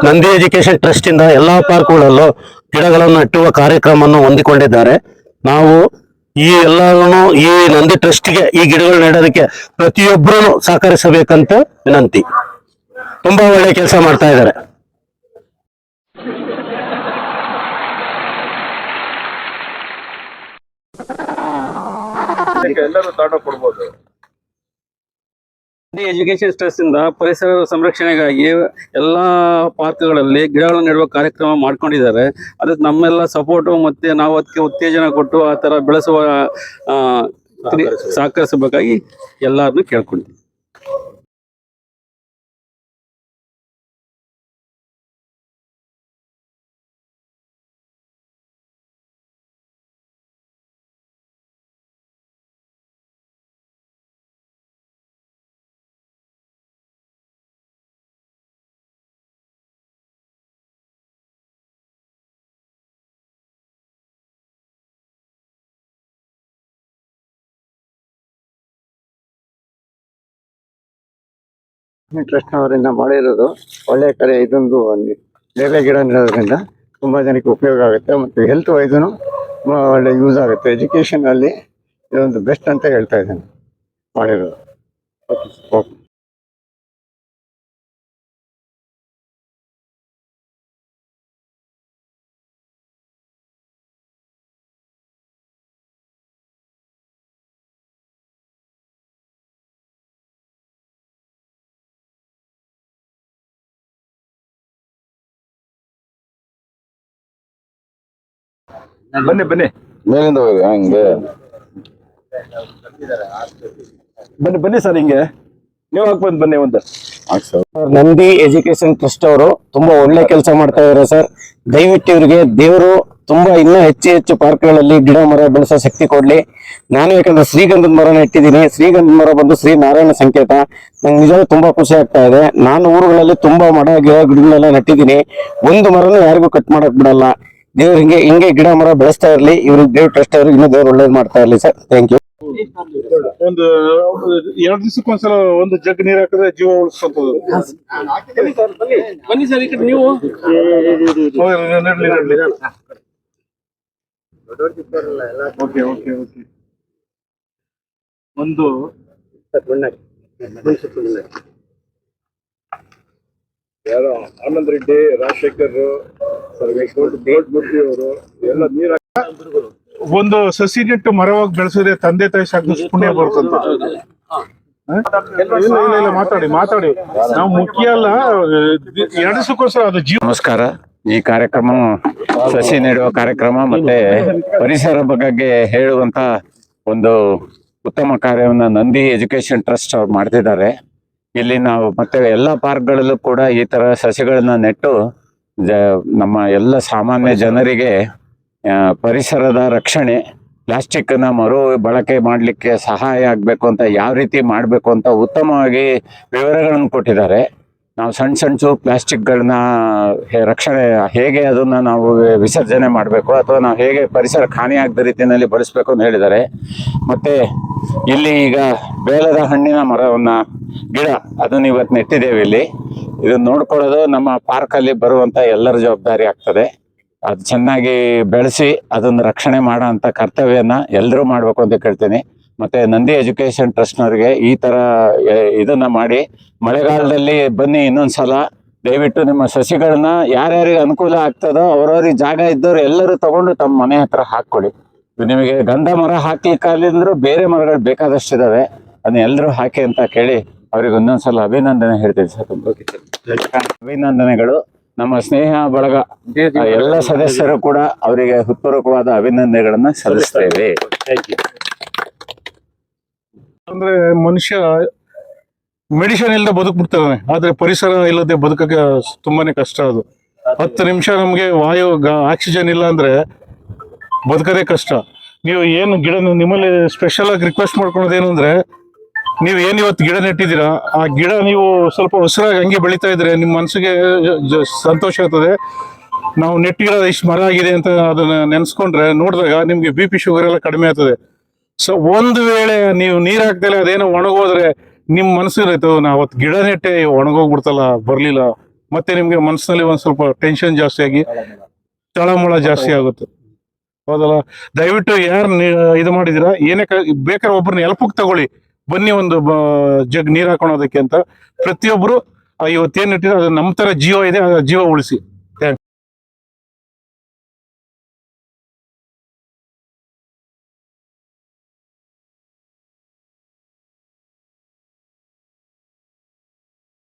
Nandi education trust ಇಂದ ಎಲ್ಲಾ ಪಾರ್ಕ್ಗಳಲ್ಲೂ ಗಿಡಗಳನ್ನು ನೆಟ್ಟುವ ಕಾರ್ಯಕ್ರಮವನ್ನು ಹೊಂದಿಕೊಂಡಿದ್ದಾರೆ. ನಾವು ಈ ಎಲ್ಲರೂ ಈ ನಂದಿ ಟ್ರಸ್ಟ್ಗೆ ಈ ಗಿಡಗಳು ನೆಡೋದಕ್ಕೆ ಪ್ರತಿಯೊಬ್ಬರೂ ಸಹಕರಿಸಬೇಕಂತ ವಿನಂತಿ. ತುಂಬಾ ಒಳ್ಳೆ ಕೆಲಸ ಮಾಡ್ತಾ ಇದ್ದಾರೆ. ನಂದಿ ಎಜುಕೇಶನ್ ಟ್ರಸ್ಟ್ ಇಂದ ಪರಿಸರ ಸಂರಕ್ಷಣೆಗಾಗಿ ಎಲ್ಲಾ ಪಾರ್ಕ್ಗಳಲ್ಲಿ ಗಿಡಗಳನ್ನು ನೆಡುವ ಕಾರ್ಯಕ್ರಮ ಮಾಡ್ಕೊಂಡಿದ್ದಾರೆ. ಅದಕ್ಕೆ ನಮ್ಮೆಲ್ಲ ಸಪೋರ್ಟು ಮತ್ತೆ ನಾವು ಅದಕ್ಕೆ ಉತ್ತೇಜನ ಕೊಟ್ಟು ಆ ತರ ಬೆಳೆಸುವ ಸಹಕರಿಸಬೇಕಾಗಿ ಎಲ್ಲಾರನ್ನು ಕೇಳ್ಕೊಳ್ತೀವಿ. ಟ್ರಸ್ಟ್ ಅವರಿಂದ ಮಾಡಿರೋದು ಒಳ್ಳೆ ಕಡೆ. ಇದೊಂದು ಬೇರೆ ಗಿಡ ನೆಡೋದ್ರಿಂದ ತುಂಬಾ ಜನಕ್ಕೆ ಉಪಯೋಗ ಆಗುತ್ತೆ ಮತ್ತು ಹೆಲ್ತ್ ವೈಸನು ಒಳ್ಳೆ ಯೂಸ್ ಆಗುತ್ತೆ. ಎಜುಕೇಶನ್ ಅಲ್ಲಿ ಇದೊಂದು ಬೆಸ್ಟ್ ಅಂತ ಹೇಳ್ತಾ ಇದ್ದೇನೆ ಮಾಡಿರೋದು. ಓಕೆ. ಬನ್ನಿ ಬನ್ನಿ ಮೇಲಿಂದ ಹೋಗಿ ಹಂಗೆ ಬನ್ನಿ ಬನ್ನಿ ಸರ್, ಹಿಂಗೆ ನೀವು ಹಾಕ್ಬಂದು ಬನ್ನಿ ಒಂದು. ನಂದಿ ಎಜುಕೇಶನ್ ಟ್ರಸ್ಟ್ ಅವರು ತುಂಬಾ ಒಳ್ಳೆ ಕೆಲಸ ಮಾಡ್ತಾ ಇದ್ದಾರೆ ಸರ್. ದಯವಿಟ್ಟು ಇವರಿಗೆ ದೇವರು ತುಂಬಾ ಇನ್ನೂ ಹೆಚ್ಚು ಪಾರ್ಕ್ಗಳಲ್ಲಿ ಗಿಡ ಮರ ಬೆಳೆಸೋ ಶಕ್ತಿ ಕೊಡ್ಲಿ. ನಾನು ಯಾಕಂದ್ರೆ ಶ್ರೀಗಂಧದ ಮರ ಇಟ್ಟಿದ್ದೀನಿ. ಶ್ರೀಗಂಧದ ಮರ ಬಂದು ಶ್ರೀ ನಾರಾಯಣ ಸಂಕೇತ. ನಂಗೆ ನಿಜವಾಗ್ಲೂ ತುಂಬಾ ಖುಷಿ ಆಗ್ತಾ ಇದೆ. ನಾನು ಊರುಗಳಲ್ಲಿ ತುಂಬಾ ಗಿಡಗಳೆಲ್ಲ ನೆಟ್ಟಿದ್ದೀನಿ. ಒಂದು ಮರನೂ ಯಾರಿಗೂ ಕಟ್ ಮಾಡಕ್ ಬಿಡಲ್ಲ. ದೇವ್ರ ಹಿಂಗೆ ಗಿಡ ಮರ ಬೆಳೆಸ್ತಾ ಇರ್ಲಿ. ಇವ್ರಿಗೆ ದೇವ್ರ ಟ್ರಸ್ಟ್ ಅವ್ರಿಗೆ ಇನ್ನೂ ದೇವ್ರು ಒಳ್ಳೇದು ಮಾಡ್ತಾ ಇರ್ಲಿ ಸರ್. Thank you. ಒಂದು 2 ದಿವಸಕ್ಕೊಂದ್ಸಲ ಒಂದು ಜಗ್ ನೀರ್ ಹಾಕಿದ್ರೆ ಜೀವ ಉಳಿಸುವಂತದ್ದು. ಬನ್ನಿ ಸರ್, ಈ ಕಡೆ ನೀವು ಓಕೆ ಓಕೆ ಓಕೆ. ಒಂದು ಯಾರೋ ಆನಂದ್ ರೆಡ್ಡಿ, ರಾಜಶೇಖರ್, ಮೂರ್ತಿ ಅವರು ಎಲ್ಲ ನೀರ್ ಒಂದು ಸಸಿ ನೆಟ್ಟು ಮರವಾಗಿ ಬೆಳೆಸಿದ್ರೆ ತಂದೆ ತಾಯಿ ಸಾಕಷ್ಟು ಪುಣ್ಯ ಬರ್ತಂತ. ಮಾತಾಡಿ ನಾವು ಮುಖ್ಯ ಅಲ್ಲ, 2 ದಿವಸಕ್ಕೋಸ್ಕರ ಅದು ಜೀವ. ನಮಸ್ಕಾರ. ಈ ಕಾರ್ಯಕ್ರಮ ಸಸಿ ನೆಡುವ ಕಾರ್ಯಕ್ರಮ ಮತ್ತೆ ಪರಿಸರ ಬಗ್ಗೆ ಹೇಳುವಂತ ಒಂದು ಉತ್ತಮ ಕಾರ್ಯವನ್ನ ನಂದಿ ಎಜುಕೇಶನ್ ಟ್ರಸ್ಟ್ ಅವ್ರು ಮಾಡ್ತಿದ್ದಾರೆ. ಇಲ್ಲಿ ನಾವು ಮತ್ತೆ ಎಲ್ಲ ಪಾರ್ಕ್ಗಳಲ್ಲೂ ಕೂಡ ಈ ತರ ಸಸಿಗಳನ್ನ ನೆಟ್ಟು ನಮ್ಮ ಎಲ್ಲ ಸಾಮಾನ್ಯ ಜನರಿಗೆ ಪರಿಸರದ ರಕ್ಷಣೆ, ಪ್ಲಾಸ್ಟಿಕ್ ನ ಮರು ಬಳಕೆ ಮಾಡಲಿಕ್ಕೆ ಸಹಾಯ ಆಗಬೇಕು ಅಂತ ಯಾವ ರೀತಿ ಮಾಡಬೇಕು ಅಂತ ಉತ್ತಮವಾಗಿ ವಿವರಗಳನ್ನು ಕೊಟ್ಟಿದ್ದಾರೆ. ನಾವು ಸಣ್ಣ ಪ್ಲಾಸ್ಟಿಕ್ಗಳನ್ನ ರಕ್ಷಣೆ ಹೇಗೆ ಅದನ್ನ ನಾವು ವಿಸರ್ಜನೆ ಮಾಡಬೇಕು ಅಥವಾ ನಾವು ಹೇಗೆ ಪರಿಸರ ಹಾನಿ ಆಗದ ರೀತಿಯಲ್ಲಿ ಬಳಸಬೇಕು ಅಂತ ಹೇಳಿದ್ದಾರೆ. ಮತ್ತೆ ಇಲ್ಲಿ ಈಗ ಬೇಲದ ಹಣ್ಣಿನ ಮರವನ್ನ ಗಿಡ ಅದನ್ನ ಇವತ್ತು ನೆಟ್ಟಿದ್ದೇವೆ. ಇಲ್ಲಿ ಇದನ್ನ ನೋಡ್ಕೊಳ್ಳೋದು ನಮ್ಮ ಪಾರ್ಕ್ ಅಲ್ಲಿ ಬರುವಂತ ಎಲ್ಲರ ಜವಾಬ್ದಾರಿ ಆಗ್ತದೆ. ಅದು ಚೆನ್ನಾಗಿ ಬೆಳೆಸಿ ಅದನ್ನ ರಕ್ಷಣೆ ಮಾಡೋ ಅಂತ ಕರ್ತವ್ಯನ ಎಲ್ಲರೂ ಮಾಡ್ಬೇಕು ಅಂತ ಕೇಳ್ತೀನಿ. ಮತ್ತೆ ನಂದಿ ಎಜುಕೇಶನ್ ಟ್ರಸ್ಟ್ನವ್ರಿಗೆ ಈ ತರ ಇದನ್ನ ಮಾಡಿ ಮಳೆಗಾಲದಲ್ಲಿ ಬನ್ನಿ ಇನ್ನೊಂದ್ಸಲ ದಯವಿಟ್ಟು ನಿಮ್ಮ ಸಸಿಗಳನ್ನ ಯಾರ್ಯಾರಿಗೆ ಅನುಕೂಲ ಆಗ್ತದೋ ಅವ್ರವ್ರಿಗೆ ಜಾಗ ಇದ್ದವ್ರು ಎಲ್ಲರೂ ತಗೊಂಡು ತಮ್ಮ ಮನೆ ಹತ್ರ ಹಾಕೊಳ್ಳಿ. ನಿಮಗೆ ಗಂಧ ಮರ ಹಾಕ್ಲಿಕ್ಕಾಗಲಿಂದ್ರೂ ಬೇರೆ ಮರಗಳು ಬೇಕಾದಷ್ಟಿದಾವೆ, ಅದನ್ನ ಎಲ್ಲರೂ ಹಾಕಿ ಅಂತ ಕೇಳಿ ಅವ್ರಿಗೆ ಒಂದೊಂದ್ಸಲ ಅಭಿನಂದನೆ ಹೇಳ್ತೀನಿ ಸರ್. ತುಂಬ ಅಭಿನಂದನೆಗಳು. ನಮ್ಮ ಸ್ನೇಹ ಬಳಗ ಎಲ್ಲ ಸದಸ್ಯರು ಕೂಡ ಅವರಿಗೆ ಹೃತ್ಪೂರ್ವಕವಾದ ಅಭಿನಂದನೆಗಳನ್ನ ಸಲ್ಲಿಸ್ತೇವೆ. ಅಂದ್ರೆ ಮನುಷ್ಯ ಮೆಡಿಸಿನ್ ಇಲ್ಲದೆ ಬದುಕ್ಬಿಡ್ತಾನೆ, ಆದ್ರೆ ಪರಿಸರ ಇಲ್ಲದೆ ಬದುಕಕ್ಕೆ ತುಂಬಾನೇ ಕಷ್ಟ. ಅದು 10 ನಿಮಿಷ ನಮ್ಗೆ ವಾಯು ಆಕ್ಸಿಜನ್ ಇಲ್ಲ ಅಂದ್ರೆ ಬದುಕದೇ ಕಷ್ಟ. ನೀವು ಏನು ಗಿಡ ನಿಮ್ಮಲ್ಲಿ ಸ್ಪೆಷಲ್ ಆಗಿ ರಿಕ್ವೆಸ್ಟ್ ಮಾಡ್ಕೊಳೋದೇನು ಅಂದ್ರೆ, ನೀವು ಏನ್ ಇವತ್ತು ಗಿಡ ನೆಟ್ಟಿದ್ದೀರಾ ಆ ಗಿಡ ನೀವು ಸ್ವಲ್ಪ ಹಸಿರಾಗಿ ಹಂಗೆ ಬೆಳೀತಾ ಇದ್ರೆ ನಿಮ್ಮ ಮನಸ್ಸಿಗೆ ಸಂತೋಷ ಆಗ್ತದೆ. ನಾವು ನೆಟ್ಟಿರೋ ಇಷ್ಟು ಮರ ಆಗಿದೆ ಅಂತ ಅದನ್ನ ನೆನ್ಸ್ಕೊಂಡ್ರೆ ನೋಡಿದಾಗ ನಿಮ್ಗೆ BP ಶುಗರ್ ಎಲ್ಲ ಕಡಿಮೆ ಆಗ್ತದೆ. ಸೊ ಒಂದು ವೇಳೆ ನೀವು ನೀರ್ ಹಾಕ್ದಲೆ ಅದೇನೋ ಒಣಗೋದ್ರೆ ನಿಮ್ ಮನಸ್ಸಿರೈತು ನಾ ಅವತ್ತು ಗಿಡ ನೆಟ್ಟೆ ಒಣಗೋಗ್ಬಿಡ್ತಲ್ಲ ಬರ್ಲಿಲ್ಲ, ಮತ್ತೆ ನಿಮ್ಗೆ ಮನಸ್ಸಿನಲ್ಲಿ ಒಂದ್ ಸ್ವಲ್ಪ ಟೆನ್ಷನ್ ಜಾಸ್ತಿ ಆಗಿ ತಳಮಳ ಜಾಸ್ತಿ ಆಗುತ್ತೆ. ಹೌದಲ್ಲ? ದಯವಿಟ್ಟು ಯಾರು ಇದು ಮಾಡಿದೀರಾ ಏನೇ ಬೇಕಾದ್ರೆ ಒಬ್ಬರನ್ನ ಎಲ್ಪಕ್ಕೆ ತಗೊಳ್ಳಿ, ಬನ್ನಿ ಒಂದು ಜಗ್ ನೀರ್ ಹಾಕೊಳೋದಕ್ಕೆ ಅಂತ. ಪ್ರತಿಯೊಬ್ರು ಇವತ್ತೇನ್ ಇಟ್ಟಿದ್ರೆ ಅದು ನಮ್ಮ ತರ ಜೀವ ಇದೆ, ಆ ಜೀವ ಉಳಿಸಿ.